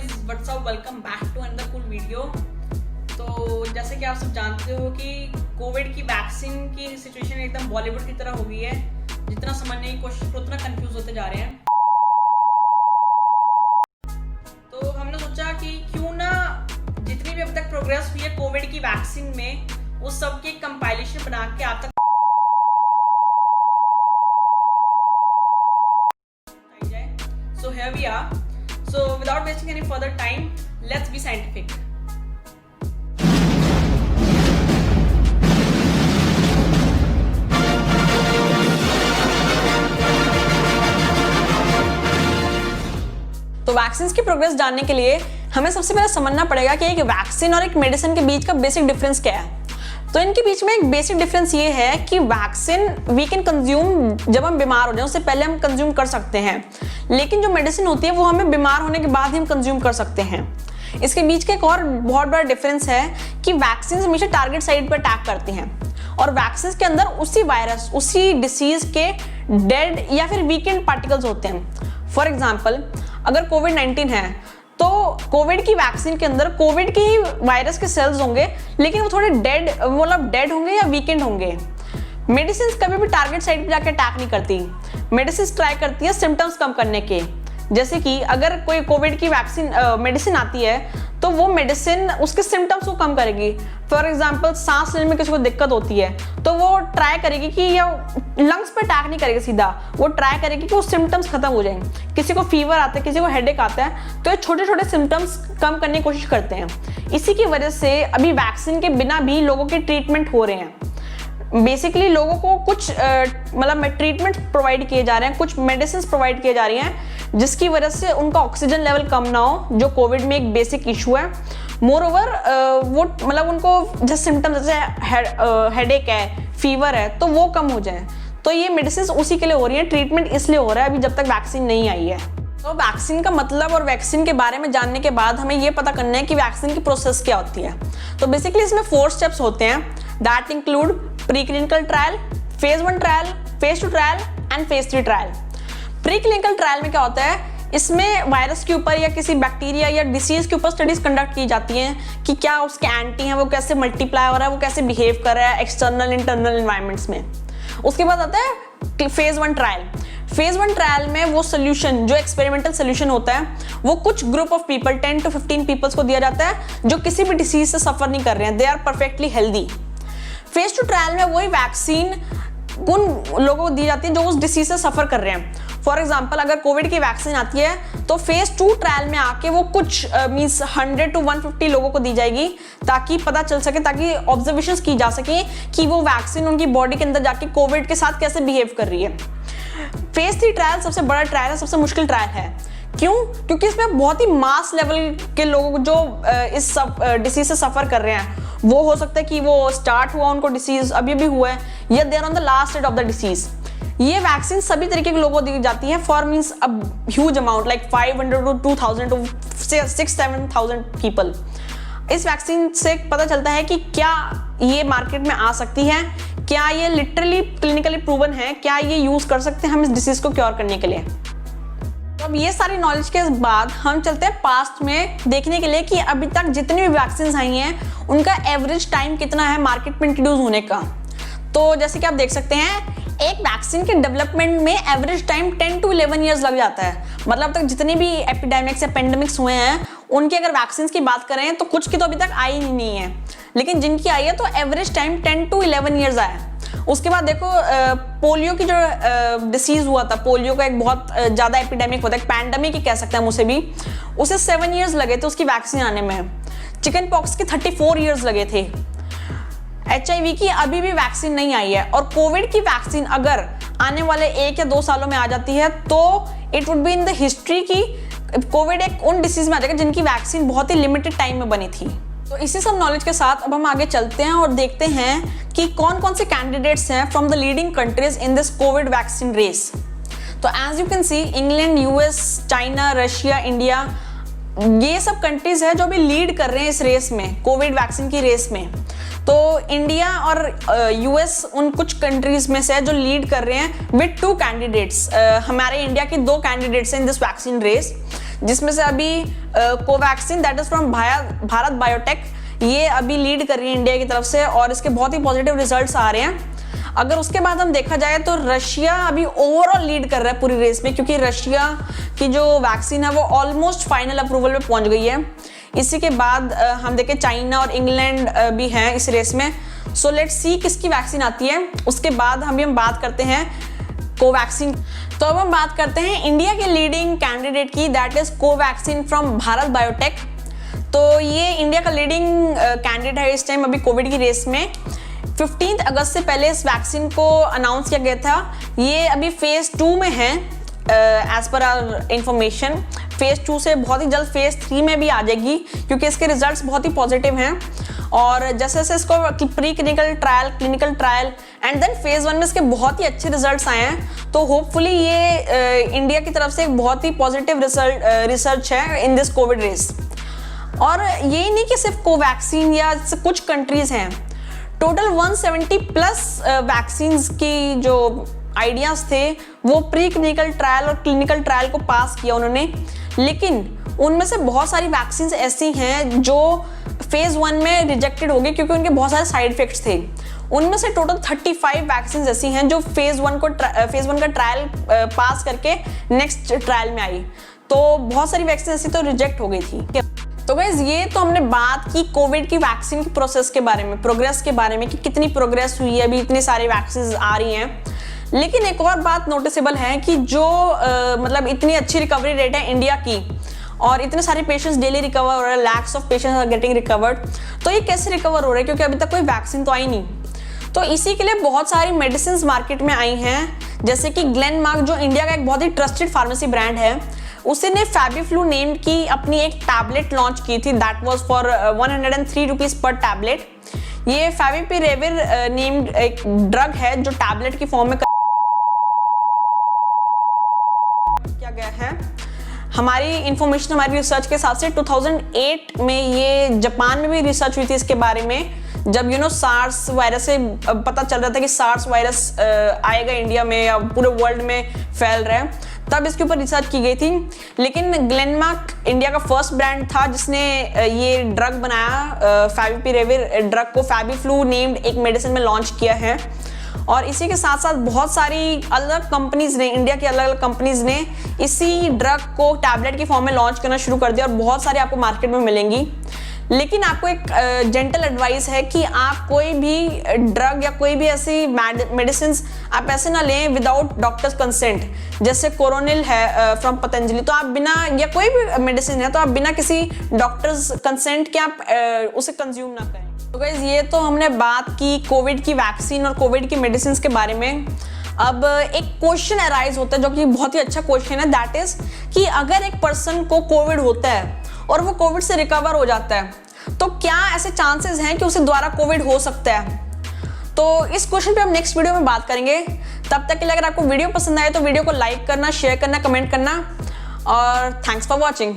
Guys, what's up, welcome back to another cool video. तो जैसे कि आप सब जानते हो कि कोविड की वैक्सीन की सिचुएशन एकदम बॉलीवुड की तरह हो गई है। जितना समझने की कोशिश करो उतना कंफ्यूज होते जा रहे हैं। तो हमने सोचा कि क्यों ना जितनी भी अब तक प्रोग्रेस हुई है कोविड की वैक्सीन में, उस सब की कंपाइलेशन बना के आप तक So here we are. So without wasting any further time, let's be scientific. तो वैक्सीन की प्रोग्रेस जानने के लिए हमें सबसे पहले समझना पड़ेगा कि एक वैक्सीन और एक मेडिसिन के बीच का बेसिक डिफरेंस क्या है। तो इनके बीच में एक बेसिक डिफरेंस ये है कि वैक्सीन वी कैन कंज्यूम जब हम बीमार हो जाए, उससे पहले हम कंज्यूम कर सकते हैं, लेकिन जो मेडिसिन होती है वो हमें बीमार होने के बाद ही हम कंज्यूम कर सकते हैं। इसके बीच का एक और बहुत बड़ा डिफरेंस है कि वैक्सीन हमेशा टारगेट साइट पर अटैक करती हैं और वैक्सीन के अंदर उसी वायरस, उसी डिसीज के डेड या फिर वीकेंड पार्टिकल्स होते हैं। फॉर एग्जाम्पल, अगर कोविड-19 है तो कोविड की वैक्सीन के अंदर कोविड के ही वायरस के सेल्स होंगे, लेकिन वो थोड़े डेड होंगे या वीकेंड होंगे। मेडिसिन कभी भी टारगेट साइट पे जाके अटैक नहीं करती। मेडिसिन ट्राई करती है सिम्टम्स कम करने के। जैसे कि अगर कोई कोविड की वैक्सीन मेडिसिन आती है तो वो मेडिसिन उसके सिम्टम्स को कम करेगी। फॉर एग्जांपल, सांस लेने में किसी को दिक्कत होती है तो वो ट्राई करेगी कि ये लंग्स पे अटैक नहीं करेगी सीधा, वो ट्राई करेगी कि वो सिम्टम्स खत्म हो जाएं। किसी को फीवर आता है, किसी को हेडेक आता है, तो ये छोटे छोटे सिम्टम्स कम करने की कोशिश करते हैं। इसी की वजह से अभी वैक्सीन के बिना भी लोगों के ट्रीटमेंट हो रहे हैं। बेसिकली लोगों को कुछ ट्रीटमेंट प्रोवाइड किए जा रहे हैं, कुछ मेडिसिन प्रोवाइड किए जा रही हैं जिसकी वजह से उनका ऑक्सीजन लेवल कम ना हो, जो कोविड में एक बेसिक इशू है। मोर ओवर वो उनको जैसे सिम्टम्स जैसे हेडेक है, फीवर है, तो वो कम हो जाए। तो ये मेडिसिन उसी के लिए हो रही है, ट्रीटमेंट इसलिए हो रहा है अभी जब तक वैक्सीन नहीं आई है। तो वैक्सीन का मतलब और वैक्सीन के बारे में जानने के बाद हमें ये पता करना है कि वैक्सीन की प्रोसेस क्या होती है। तो बेसिकली इसमें 4 स्टेप्स होते हैं, that include pre clinical trial, phase 1 trial, phase 2 trial and phase 3 trial. Pre clinical trial में क्या होता है, इसमें वायरस के ऊपर या किसी बैक्टीरिया या डिसीज के ऊपर स्टडीज कंडक्ट की जाती हैं कि क्या उसके एंटी हैं, वो कैसे मल्टीप्लाई हो रहा है, वो कैसे बिहेव कर रहा है एक्सटर्नल इंटरनल एनवायरमेंट्स में। उसके बाद आता है फेज 1 ट्रायल। फेज 1 ट्रायल में वो सोल्यूशन, जो एक्सपेरिमेंटल सोल्यूशन होता है, वो कुछ group of people 10 to 15 peoples को दिया जाता है जो किसी भी डिसीज से सफर नहीं कर रहे हैं, they are perfectly healthy. Phase 2 trial में वही वैक्सीन उन लोगों को दी जाती है जो उस डिसीज से सफर कर रहे हैं। फॉर एग्जाम्पल, अगर कोविड की वैक्सीन आती है तो फेज 2 ट्रायल में आके वो कुछ मींस 100 to 150 लोगों को दी जाएगी, ताकि पता चल सके, ताकि ऑब्जर्वेशंस की जा सके कि वो वैक्सीन उनकी बॉडी के अंदर जाके कोविड के साथ कैसे बिहेव कर रही है। फेज 3 ट्रायल सबसे बड़ा ट्रायल है, सबसे मुश्किल ट्रायल है। क्यों? क्योंकि इसमें बहुत ही मास लेवल के लोग जो इस सब डिसीज से सफर कर रहे हैं, वो हो सकता है कि वो स्टार्ट हुआ उनको डिसीज अभी भी हुआ है, या they are on the last stage of the disease. ये वैक्सीन सभी तरीके के लोगों को दी जाती है for means a huge amount, like 500 to 2000 to 6-7,000 people. इस वैक्सीन से पता चलता है कि क्या ये मार्केट में आ सकती है, क्या ये लिटरली क्लिनिकली प्रूवन है, क्या ये यूज कर सकते हैं हम इस डिसीज को क्योर करने के लिए। तो अब ये सारी नॉलेज के बाद हम चलते हैं पास्ट में देखने के लिए कि अभी तक जितनी भी वैक्सीन आई हैं उनका एवरेज टाइम कितना है मार्केट में इंट्रोड्यूस होने का। तो जैसे कि आप देख सकते हैं, एक वैक्सीन के डेवलपमेंट में एवरेज टाइम 10 to 11 ईयर्स लग जाता है। मतलब तक जितने भी एपिडेमिक्स या पेंडेमिक्स हुए हैं उनकी अगर वैक्सीन की बात करें तो कुछ की तो अभी तक आई ही नहीं है, लेकिन जिनकी आई है तो एवरेज टाइम 10 to 11 ईयर्स आया। उसके बाद देखो, पोलियो की जो डिसीज हुआ था, पोलियो का एक बहुत ज़्यादा एपिडेमिक होता है, पैंडेमिक ही कह सकते हैं हम उसे भी, उसे 7 ईयर्स लगे थे उसकी वैक्सीन आने में। चिकन पॉक्स के 34 ईयर्स लगे थे। HIV की अभी भी वैक्सीन नहीं आई है, और कोविड की वैक्सीन अगर आने वाले 1 या 2 सालों में आ जाती है तो it would be in the history की कोविड एक उन डिसीज में आ जाएगा जिनकी वैक्सीन बहुत ही लिमिटेड टाइम में बनी थी। तो इसी सब नॉलेज के साथ अब हम आगे चलते हैं और देखते हैं कि कौन कौन से कैंडिडेट्स हैं from the leading countries in this Covid vaccine race. तो as you can see, England, US, China, Russia, India, ये सब कंट्रीज है जो अभी लीड कर रहे हैं इस रेस में, कोविड वैक्सीन की रेस में। तो इंडिया और US उन कुछ कंट्रीज में से है जो लीड कर रहे हैं विद 2 कैंडिडेट्स। हमारे इंडिया के 2 कैंडिडेट्स हैं इन दिस वैक्सीन रेस। जिसमें से अभी Covaxin that is from Bharat biotech, ये अभी लीड कर रही है इंडिया की तरफ से और इसके बहुत ही पॉजिटिव रिजल्ट्स आ रहे हैं। अगर उसके बाद हम देखा जाए तो रशिया अभी ओवरऑल लीड कर रहा है पूरी रेस में, क्योंकि रशिया की जो वैक्सीन है वो ऑलमोस्ट फाइनल अप्रूवल पे पहुंच गई है। इसी के बाद हम देखें चाइना और इंग्लैंड भी हैं इस रेस में। सो लेट्स सी किसकी वैक्सीन आती है। उसके बाद हम बात करते हैं कोवैक्सीन। तो अब हम बात करते हैं इंडिया के लीडिंग कैंडिडेट की, that is Covaxin from Bharat biotech. तो ये इंडिया का लीडिंग कैंडिडेट है इस टाइम अभी कोविड की रेस में। 15 अगस्त से पहले इस वैक्सीन को अनाउंस किया गया था। ये अभी फेज 2 में है as per hour information. Phase 2 से बहुत ही जल्द फेज 3 में भी आ जाएगी, क्योंकि इसके रिजल्ट्स बहुत ही पॉजिटिव हैं। और जैसे जैसे इसको pre clinical trial, clinical trial and then phase 1 में इसके बहुत ही अच्छे रिजल्ट्स आए हैं। तो होपफुली ये इंडिया की तरफ से एक बहुत ही पॉजिटिव रिसर्च है इन दिस कोविड रेस। और यही नहीं कि सिर्फ कोवैक्सीन या कुछ कंट्रीज हैं, टोटल 170 प्लस वैक्सीन्स की जो आइडियाज थे वो प्री क्लिनिकल ट्रायल और क्लिनिकल ट्रायल को पास किया उन्होंने। लेकिन उनमें से बहुत सारी वैक्सीन्स ऐसी हैं जो फेज 1 में रिजेक्टेड हो गई, क्योंकि उनके बहुत सारे साइड इफेक्ट्स थे। उनमें से टोटल 35 वैक्सीन्स ऐसी हैं जो फेज 1 का ट्रायल पास करके नेक्स्ट ट्रायल में आई। तो बहुत सारी वैक्सीन ऐसी तो रिजेक्ट हो गई थी। तो गाइस ये तो हमने बात की कोविड की वैक्सीन की प्रोसेस के बारे में, प्रोग्रेस के बारे में कि कितनी प्रोग्रेस हुई है, अभी इतनी सारी वैक्सीन आ रही हैं। लेकिन एक और बात नोटिसेबल है कि जो मतलब इतनी अच्छी रिकवरी रेट है इंडिया की और इतने सारे पेशेंट्स डेली रिकवर हो रहे हैं, lakhs of patients are getting recovered, तो ये कैसे रिकवर हो रहे हैं? क्योंकि अभी तक कोई वैक्सीन तो आई नहीं। तो इसी के लिए बहुत सारी मेडिसिन मार्केट में आई हैं, जैसे कि ग्लेनमार्क जो इंडिया का एक बहुत ही ट्रस्टेड फार्मेसी ब्रांड है, उसी ने फैबीफ्लू नेम्ड की अपनी एक टैबलेट लॉन्च की थी, that was for 103 rupees per tablet. ये फैविपिरेविर नेम्ड एक ड्रग है जो टैबलेट की फॉर्म में किया गया है। हमारी इंफॉर्मेशन, हमारी रिसर्च के हिसाब से 2008 में ये जापान में भी रिसर्च हुई थी इसके बारे में, जब सार्स वायरस से पता चल रहा था कि सार्स वायरस आएगा इंडिया में या पूरे वर्ल्ड में फैल रहा है, तब इसके ऊपर रिसर्च की गई थी। लेकिन ग्लेनमार्क इंडिया का फर्स्ट ब्रांड था जिसने ये ड्रग बनाया, फैविपिरेविर ड्रग को फैबीफ्लू नेम्ड एक मेडिसिन में लॉन्च किया है। और इसी के साथ साथ बहुत सारी अलग कंपनीज ने, इंडिया की अलग अलग कंपनीज ने इसी ड्रग को टैबलेट की फॉर्म में लॉन्च करना शुरू कर दिया और बहुत सारी आपको मार्केट में मिलेंगी। लेकिन आपको एक जेंटल एडवाइस है कि आप कोई भी ड्रग या कोई भी ऐसी मेडिसिन आप ऐसे ना लें विदाउट डॉक्टर्स कंसेंट। जैसे कोरोनिल है फ्रॉम पतंजलि, तो आप बिना, या कोई भी मेडिसिन है तो आप बिना किसी डॉक्टर्स कंसेंट के आप उसे कंज्यूम ना करें। तो गाइस ये तो हमने बात की कोविड की वैक्सीन और कोविड की मेडिसिन के बारे में। अब एक क्वेश्चन अराइज होता है जो कि बहुत ही अच्छा क्वेश्चन है, दैट इज कि अगर एक पर्सन को कोविड होता है और वो कोविड से रिकवर हो जाता है, तो क्या ऐसे चांसेस हैं कि उसे दोबारा कोविड हो सकता है? तो इस क्वेश्चन पे हम नेक्स्ट वीडियो में बात करेंगे। तब तक के लिए अगर आपको वीडियो पसंद आए तो वीडियो को लाइक करना, शेयर करना, कमेंट करना, और थैंक्स फॉर वॉचिंग।